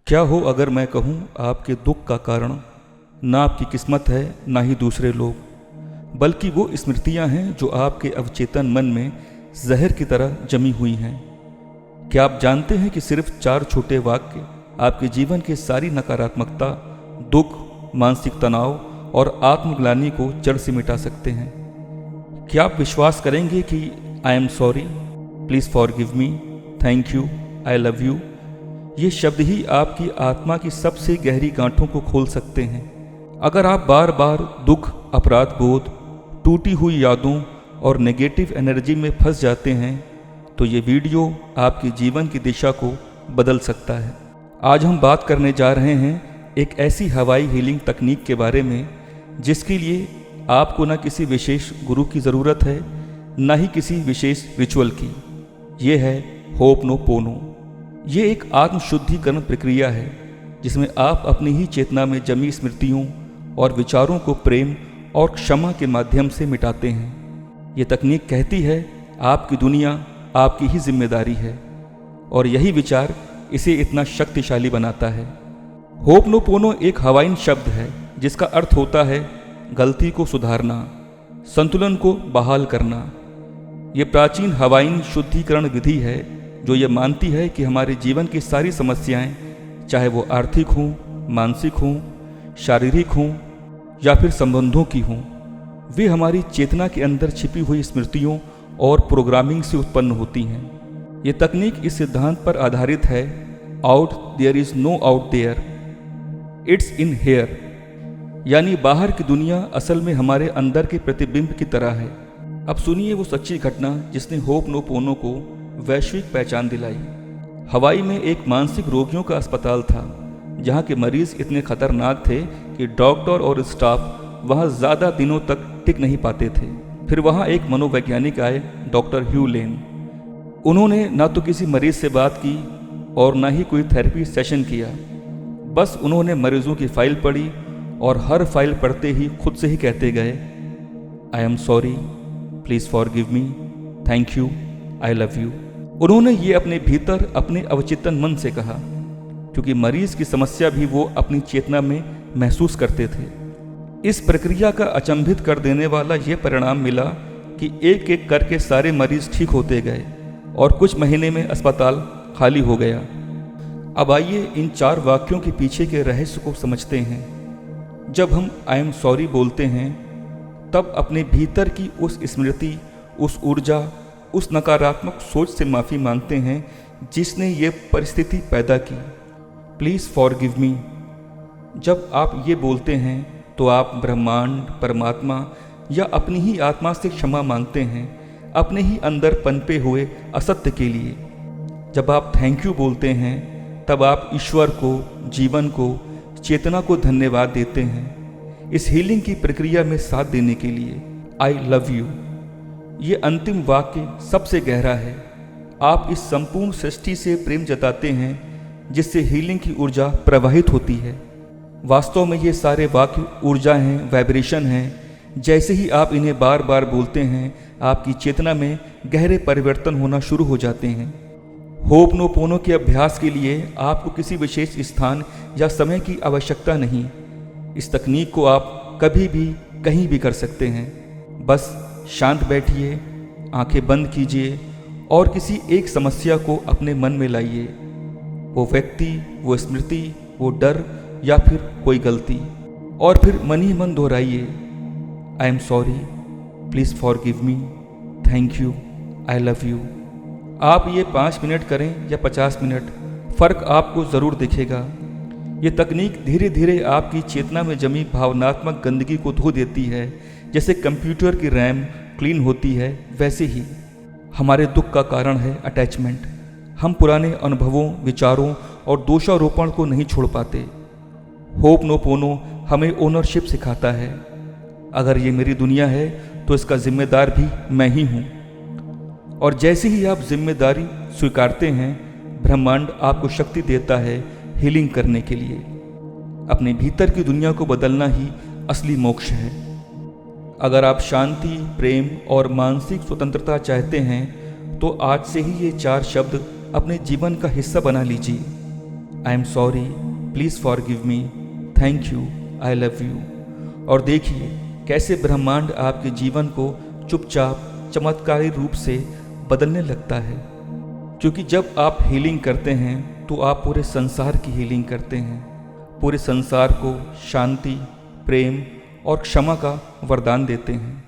क्या हो अगर मैं कहूँ आपके दुख का कारण ना आपकी किस्मत है ना ही दूसरे लोग, बल्कि वो स्मृतियाँ हैं जो आपके अवचेतन मन में जहर की तरह जमी हुई हैं। क्या आप जानते हैं कि सिर्फ 4 छोटे वाक्य आपके जीवन की सारी नकारात्मकता, दुख, मानसिक तनाव और आत्मग्लानि को जड़ से मिटा सकते हैं? क्या आप विश्वास करेंगे कि आई am sorry, please forgive me, thank you, I love you, ये शब्द ही आपकी आत्मा की सबसे गहरी गांठों को खोल सकते हैं। अगर आप बार बार दुख, अपराध बोध, टूटी हुई यादों और नेगेटिव एनर्जी में फंस जाते हैं तो ये वीडियो आपके जीवन की दिशा को बदल सकता है। आज हम बात करने जा रहे हैं एक ऐसी हवाई हीलिंग तकनीक के बारे में जिसके लिए आपको न किसी विशेष गुरु की ज़रूरत है, न ही किसी विशेष रिचुअल की। ये है होपनोपोनो। ये एक आत्मशुद्धिकरण प्रक्रिया है जिसमें आप अपनी ही चेतना में जमी स्मृतियों और विचारों को प्रेम और क्षमा के माध्यम से मिटाते हैं। ये तकनीक कहती है आपकी दुनिया आपकी ही जिम्मेदारी है, और यही विचार इसे इतना शक्तिशाली बनाता है। होपनोपोनो एक हवाइन शब्द है जिसका अर्थ होता है गलती को सुधारना, संतुलन को बहाल करना। ये प्राचीन हवाइन शुद्धिकरण विधि है जो ये मानती है कि हमारे जीवन की सारी समस्याएं, चाहे वो आर्थिक हों, मानसिक हों, शारीरिक हों या फिर संबंधों की हों, वे हमारी चेतना के अंदर छिपी हुई स्मृतियों और प्रोग्रामिंग से उत्पन्न होती हैं। ये तकनीक इस सिद्धांत पर आधारित है, out there is no out there, it's in here, यानी बाहर की दुनिया असल में हमारे अंदर के प्रतिबिंब की तरह है। अब सुनिए वो सच्ची घटना जिसने होपनोपोनो को वैश्विक पहचान दिलाई। हवाई में एक मानसिक रोगियों का अस्पताल था जहां के मरीज इतने खतरनाक थे कि डॉक्टर और स्टाफ वहां ज़्यादा दिनों तक टिक नहीं पाते थे। फिर वहां एक मनोवैज्ञानिक आए, डॉक्टर ह्यू लेन। उन्होंने ना तो किसी मरीज से बात की और ना ही कोई थेरेपी सेशन किया। बस उन्होंने मरीजों की फाइल पढ़ी और हर फाइल पढ़ते ही खुद से ही कहते गए, आई am sorry, please forgive me, thank you, I love you. उन्होंने ये अपने भीतर अपने अवचेतन मन से कहा, क्योंकि मरीज की समस्या भी वो अपनी चेतना में महसूस करते थे। इस प्रक्रिया का अचंभित कर देने वाला ये परिणाम मिला कि एक एक करके सारे मरीज ठीक होते गए और कुछ महीने में अस्पताल खाली हो गया। अब आइए इन 4 वाक्यों के पीछे के रहस्य को समझते हैं। जब हम आई एम सॉरी बोलते हैं तब अपने भीतर की उस स्मृति, उस ऊर्जा, उस नकारात्मक सोच से माफ़ी मांगते हैं जिसने ये परिस्थिति पैदा की। प्लीज़ फॉरगिव मी। जब आप ये बोलते हैं तो आप ब्रह्मांड, परमात्मा या अपनी ही आत्मा से क्षमा मांगते हैं अपने ही अंदर पनपे हुए असत्य के लिए। जब आप थैंक यू बोलते हैं तब आप ईश्वर को, जीवन को, चेतना को धन्यवाद देते हैं इस हीलिंग की प्रक्रिया में साथ देने के लिए। आई लव यू, ये अंतिम वाक्य सबसे गहरा है। आप इस संपूर्ण सृष्टि से प्रेम जताते हैं जिससे हीलिंग की ऊर्जा प्रवाहित होती है। वास्तव में ये सारे वाक्य ऊर्जा हैं, वाइब्रेशन हैं। जैसे ही आप इन्हें बार बार बोलते हैं आपकी चेतना में गहरे परिवर्तन होना शुरू हो जाते हैं। होपनोपोनो के अभ्यास के लिए आपको किसी विशेष स्थान या समय की आवश्यकता नहीं। इस तकनीक को आप कभी भी कहीं भी कर सकते हैं। बस शांत बैठिए, आंखें बंद कीजिए और किसी एक समस्या को अपने मन में लाइए। वो व्यक्ति, वो स्मृति, वो डर या फिर कोई गलती, और फिर मन ही मन दोहराइए, I am sorry, please forgive me, thank you, I love you. आप ये 5 मिनट करें या 50 मिनट, फ़र्क आपको ज़रूर दिखेगा। ये तकनीक धीरे धीरे आपकी चेतना में जमी भावनात्मक गंदगी को धो देती है। जैसे कंप्यूटर की रैम क्लीन होती है, वैसे ही हमारे दुख का कारण है अटैचमेंट। हम पुराने अनुभवों, विचारों और दोषारोपण को नहीं छोड़ पाते। होपनोपोनो हमें ओनरशिप सिखाता है। अगर ये मेरी दुनिया है तो इसका जिम्मेदार भी मैं ही हूँ। और जैसे ही आप जिम्मेदारी स्वीकारते हैं, ब्रह्मांड आपको शक्ति देता है हीलिंग करने के लिए। अपने भीतर की दुनिया को बदलना ही असली मोक्ष है। अगर आप शांति, प्रेम और मानसिक स्वतंत्रता चाहते हैं तो आज से ही ये 4 शब्द अपने जीवन का हिस्सा बना लीजिए। आई am sorry, please forgive me, thank you, I love you. और देखिए कैसे ब्रह्मांड आपके जीवन को चुपचाप चमत्कारी रूप से बदलने लगता है, क्योंकि जब आप हीलिंग करते हैं तो आप पूरे संसार की हीलिंग करते हैं। पूरे संसार को शांति, प्रेम और क्षमा का वरदान देते हैं।